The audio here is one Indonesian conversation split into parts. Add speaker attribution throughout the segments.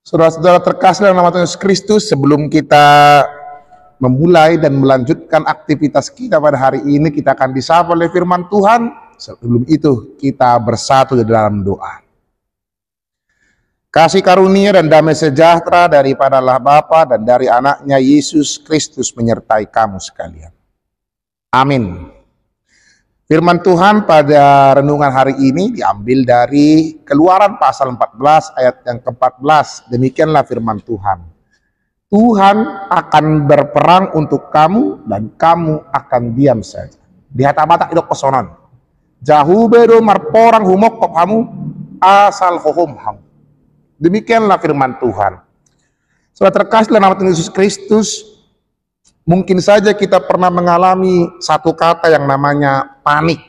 Speaker 1: Saudara-saudara terkasih dalam nama Tuhan Yesus Kristus, sebelum kita memulai dan melanjutkan aktivitas kita pada hari ini, kita akan disapa oleh firman Tuhan. Sebelum itu, kita bersatu di dalam doa. Kasih karunia dan damai sejahtera daripada Allah Bapa dan dari anaknya Yesus Kristus menyertai kamu sekalian. Amin. Firman Tuhan pada renungan hari ini diambil dari Keluaran pasal 14 ayat yang ke-14. Demikianlah firman Tuhan. Tuhan akan berperang untuk kamu dan kamu akan diam saja. Di hata-bata idok kosonon. Jahu bedo marporang humok kamu asal hohom ham. Demikianlah firman Tuhan. Saudara terkasih dalam nama Tuhan Yesus Kristus, mungkin saja kita pernah mengalami satu kata yang namanya panik.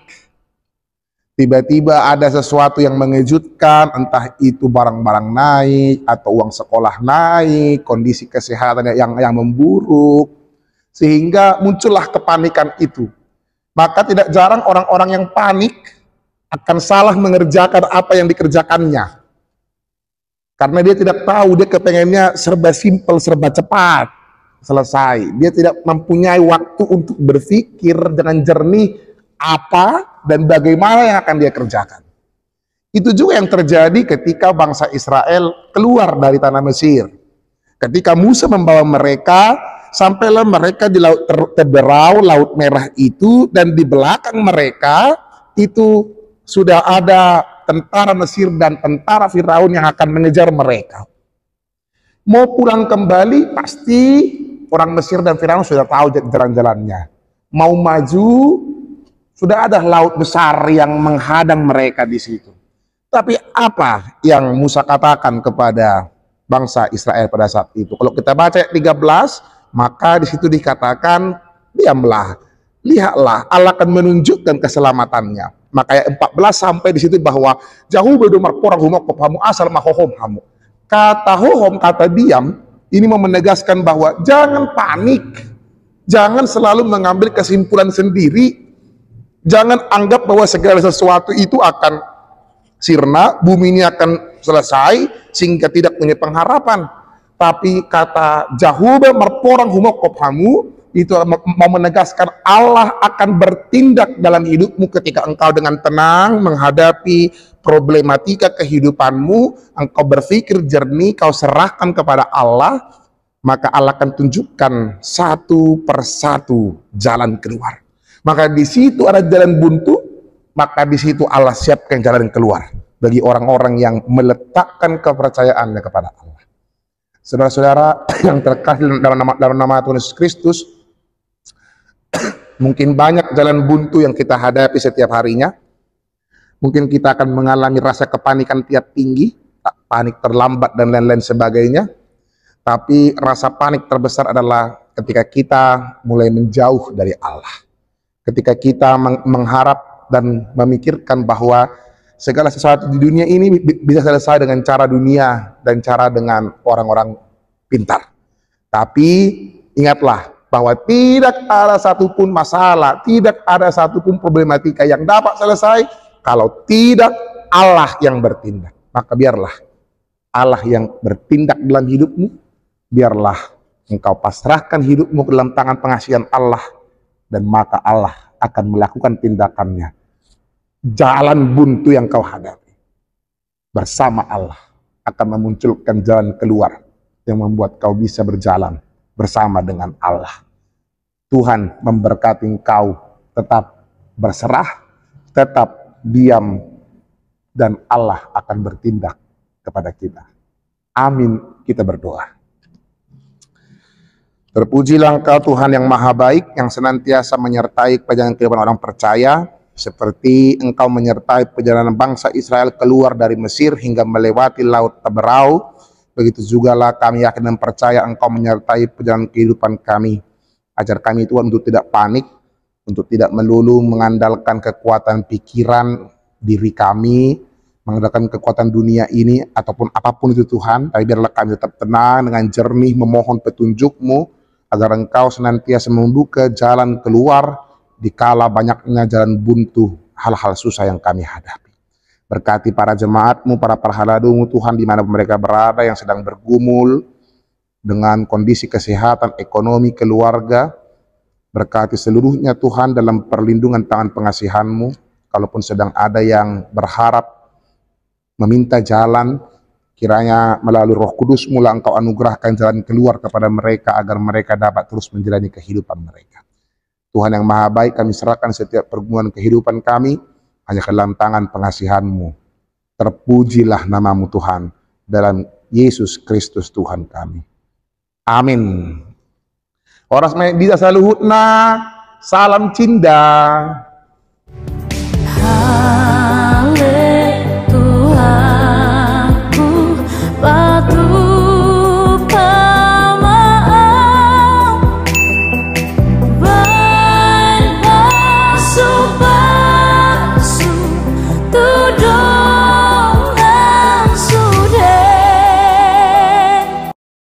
Speaker 1: Tiba-tiba ada sesuatu yang mengejutkan, entah itu barang-barang naik, atau uang sekolah naik, kondisi kesehatan yang memburuk, sehingga muncullah kepanikan itu. Maka tidak jarang orang-orang yang panik akan salah mengerjakan apa yang dikerjakannya. Karena dia tidak tahu, dia kepengennya serba simpel, serba cepat selesai. Dia tidak mempunyai waktu untuk berpikir dengan jernih apa dan bagaimana yang akan dia kerjakan. Itu juga yang terjadi ketika bangsa Israel keluar dari tanah Mesir. Ketika Musa membawa mereka, sampailah mereka di laut terberau, laut merah itu, dan di belakang mereka itu sudah ada tentara Mesir dan tentara Firaun yang akan mengejar mereka. Mau pulang kembali, pasti orang Mesir dan Firaun sudah tahu jalan-jalannya. Mau maju, sudah ada laut besar yang menghadang mereka di situ. Tapi apa yang Musa katakan kepada bangsa Israel pada saat itu? Kalau kita baca ayat 13, maka di situ dikatakan, diamlah, lihatlah, Allah akan menunjukkan keselamatannya. Maka ayat 14 sampai di situ bahwa jauh bedomar porang humok hamu asal mahohom hamu. Kata hohom, kata diam, ini mau menegaskan bahwa jangan panik, jangan selalu mengambil kesimpulan sendiri, jangan anggap bahwa segala sesuatu itu akan sirna, bumi ini akan selesai sehingga tidak punya pengharapan. Tapi kata jahuba marporang humok hamu itu mau menegaskan Allah akan bertindak dalam hidupmu ketika engkau dengan tenang menghadapi problematika kehidupanmu, engkau berpikir jernih, kau serahkan kepada Allah, maka Allah akan tunjukkan satu persatu jalan keluar. Maka di situ ada jalan buntu, maka di situ Allah siapkan jalan keluar bagi orang-orang yang meletakkan kepercayaannya kepada Allah. Saudara-saudara yang terkasih dalam nama Tuhan Yesus Kristus, mungkin banyak jalan buntu yang kita hadapi setiap harinya. Mungkin kita akan mengalami rasa kepanikan tiap tinggi, panik terlambat dan lain-lain sebagainya. Tapi rasa panik terbesar adalah ketika kita mulai menjauh dari Allah. Ketika kita mengharap dan memikirkan bahwa segala sesuatu di dunia ini bisa selesai dengan cara dunia dan cara dengan orang-orang pintar. Tapi ingatlah bahwa tidak ada satupun masalah, tidak ada satupun problematika yang dapat selesai kalau tidak Allah yang bertindak. Maka biarlah Allah yang bertindak dalam hidupmu, biarlah engkau pasrahkan hidupmu ke dalam tangan pengasihan Allah, dan maka Allah akan melakukan tindakannya. Jalan buntu yang kau hadapi bersama Allah akan memunculkan jalan keluar yang membuat kau bisa berjalan bersama dengan Allah. Tuhan memberkati engkau, tetap berserah, tetap diam, dan Allah akan bertindak kepada kita. Amin, kita berdoa. Terpujilah Engkau Tuhan yang Maha Baik, yang senantiasa menyertai perjalanan kehidupan orang percaya, seperti Engkau menyertai perjalanan bangsa Israel keluar dari Mesir hingga melewati laut Teberau. Begitu jugalah kami yakin dan percaya Engkau menyertai perjalanan kehidupan kami. Ajar kami Tuhan untuk tidak panik, untuk tidak melulu mengandalkan kekuatan pikiran diri kami, mengandalkan kekuatan dunia ini ataupun apapun itu Tuhan. Tapi biarlah kami tetap tenang dengan jernih memohon petunjuk-Mu, agar Engkau senantiasa membuka jalan keluar di kala banyaknya jalan buntu, hal-hal susah yang kami hadapi. Berkati para jemaat-Mu, para perhaladu-Mu Tuhan, di mana mereka berada yang sedang bergumul dengan kondisi kesehatan, ekonomi, keluarga. Berkati seluruhnya Tuhan dalam perlindungan tangan pengasihan-Mu. Kalaupun sedang ada yang berharap meminta jalan, kiranya melalui Roh Kudus-Mu lah Engkau anugerahkan jalan keluar kepada mereka agar mereka dapat terus menjalani kehidupan mereka. Tuhan yang Maha Baik, kami serahkan setiap pergumulan kehidupan kami hanya ke dalam tangan pengasihan-Mu. Terpujilah nama-Mu Tuhan, dalam Yesus Kristus Tuhan kami. Amin. Oras may di sa luhut na, salam cinda.